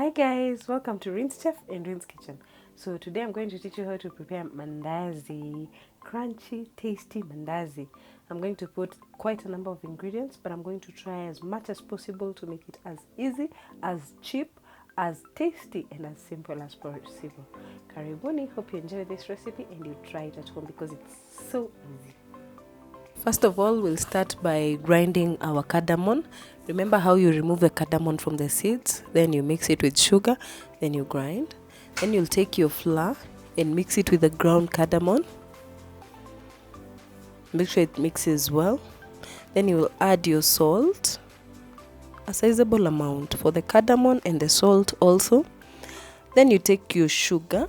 Hi guys, welcome to Rinschef and Rin's Kitchen. So today I'm going to teach you how to prepare mandazi, crunchy, tasty mandazi. I'm going to put quite a number of ingredients, but I'm going to try as much as possible to make it as easy, as cheap, as tasty, and as simple as possible. Karibuni, hope you enjoy this recipe and you try it at home because it's so easy. First of all, we'll start by grinding our cardamom. Remember how you remove the cardamom from the seeds, then you mix it with sugar, then you grind. Then you'll take your flour and mix it with the ground cardamom. Make sure it mixes well. Then you will add your salt, a sizable amount for the cardamom and the salt also. Then you take your sugar.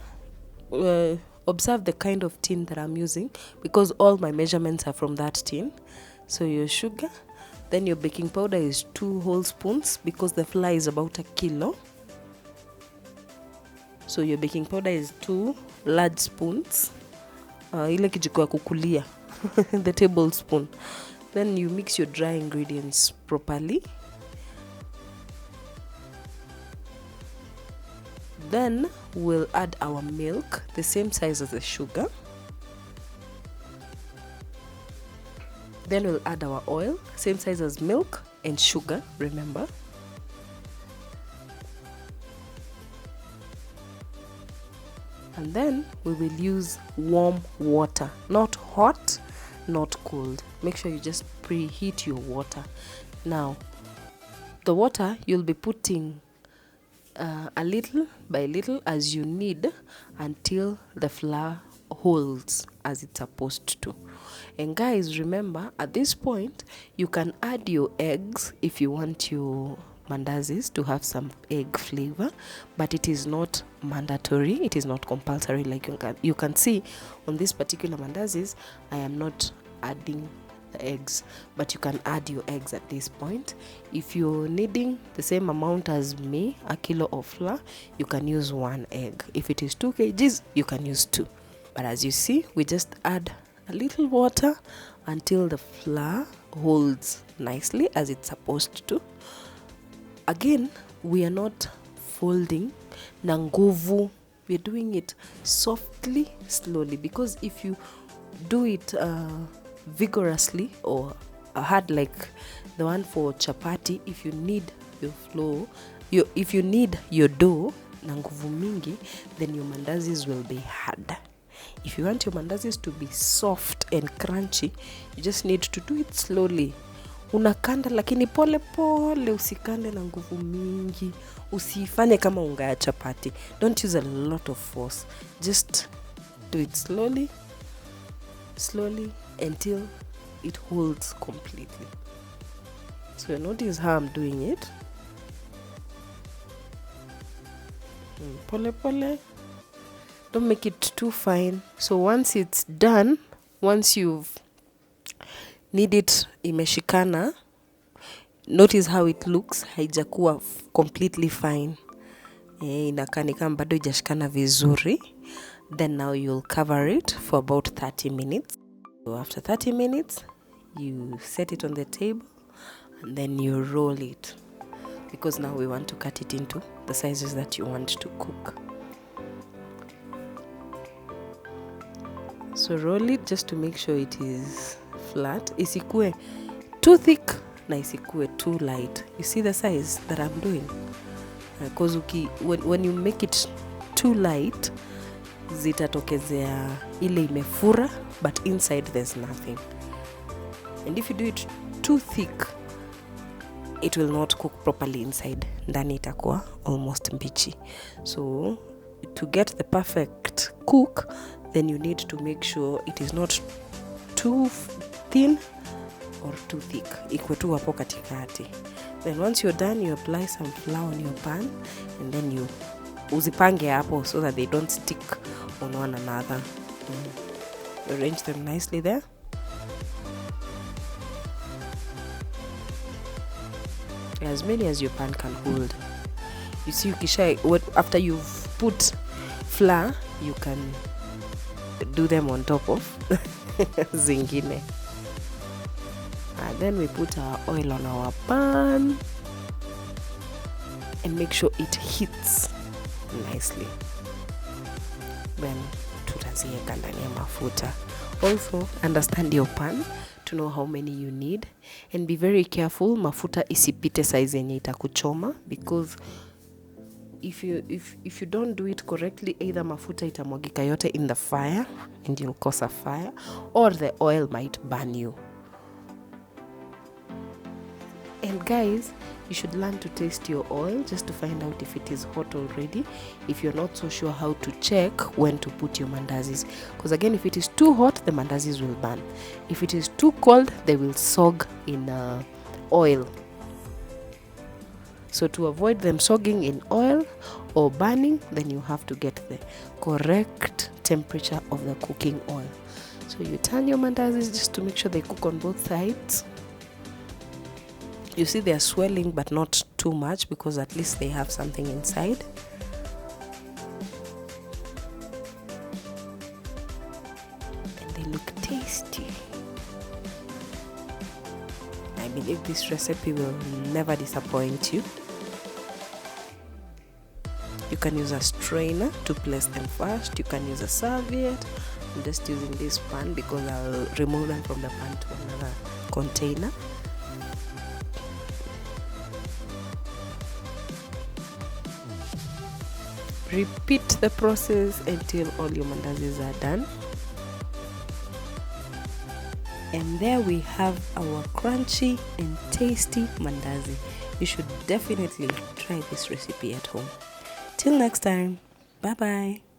Observe the kind of tin that I'm using because all my measurements are from that tin. So your sugar, then your baking powder is 2 whole spoons because the flour is about 1 kilo. So your baking powder is 2 large spoons, ile kijiko ya kukulia, the tablespoon. Then you mix your dry ingredients properly. Then we'll add our milk, the same size as the sugar. Then we'll add our oil, same size as milk and sugar, remember. And then we will use warm water, not hot, not cold. Make sure you just preheat your water. Now, the water you'll be putting a little by little as you need until the flour holds as it's supposed to. And guys, remember at this point you can add your eggs if you want your mandazis to have some egg flavor, but it is not mandatory, it is not compulsory. Like you can see on this particular mandazis, I am not adding the eggs, but you can add your eggs at this point. If you're needing the same amount as me, 1 kilo of flour, you can use 1 egg. If it is 2 kgs, you can use 2. But as you see, we just add a little water until the flour holds nicely as it's supposed to. Again, we are not folding na nguvu. We're doing it softly, slowly, because if you do it vigorously or hard like the one for chapati, if you need your flour, if you need your dough na nguvu mingi, then your mandazis will be hard. If you want your mandazis to be soft and crunchy, you just need to do it slowly. Unakanda lakini pole pole, usikande na nguvu mingi, usifanye kama unga ya chapati. Don't use a lot of force, just do it slowly until it holds completely. So notice how I'm doing it. Pole pole. Don't make it too fine. So once it's done, once you've knead it imeshikana, notice how it looks. Haijakuwa completely fine. Inakaa ni kama bado haijashikana vizuri. Then now you'll cover it for about 30 minutes. So after 30 minutes, you set it on the table and then you roll it, because now we want to cut it into the sizes that you want to cook. So roll it just to make sure it is flat. Isikue too thick na isikue too light. You see the size that I'm doing? Because when you make it too light, zitatokezea ile imefura, but inside there's nothing. And if you do it too thick, it will not cook properly inside. Ndani itakuwa almost mbichi. So to get the perfect cook, then you need to make sure it is not too thin or too thick. Ikuwe tu hapo katikati. Then once you're done, you apply some flour on your pan and then you uzipange hapo so that they don't stick on one another. Arrange them nicely there. As many as your pan can hold. You see, after you've put flour, you can do them on top of zingine. And then we put our oil on our pan. and make sure it heats nicely. Then tutaziweka ndani ya mafuta. Also understand your pan to know how many you need, and be very careful mafuta isipite size yenye itakuchoma, because if you don't do it correctly, either mafuta itamwagika yote in the fire and you'll cause a fire, or the oil might burn you. And guys, you should learn to taste your oil just to find out if it is hot already, if you're not so sure how to check when to put your mandazis, because again, if it is too hot, the mandazis will burn. If it is too cold, they will soak in oil. So to avoid them soaking in oil or burning, then you have to get the correct temperature of the cooking oil. So you turn your mandazis just to make sure they cook on both sides. You see they are swelling, but not too much, because at least they have something inside. And they look tasty. I believe this recipe will never disappoint you. You can use a strainer to place them first. You can use a serviette. I'm just using this pan because I'll remove them from the pan to another container. Repeat the process until all your mandazis are done. And there we have our crunchy and tasty mandazi. You should definitely try this recipe at home. Till next time, bye bye.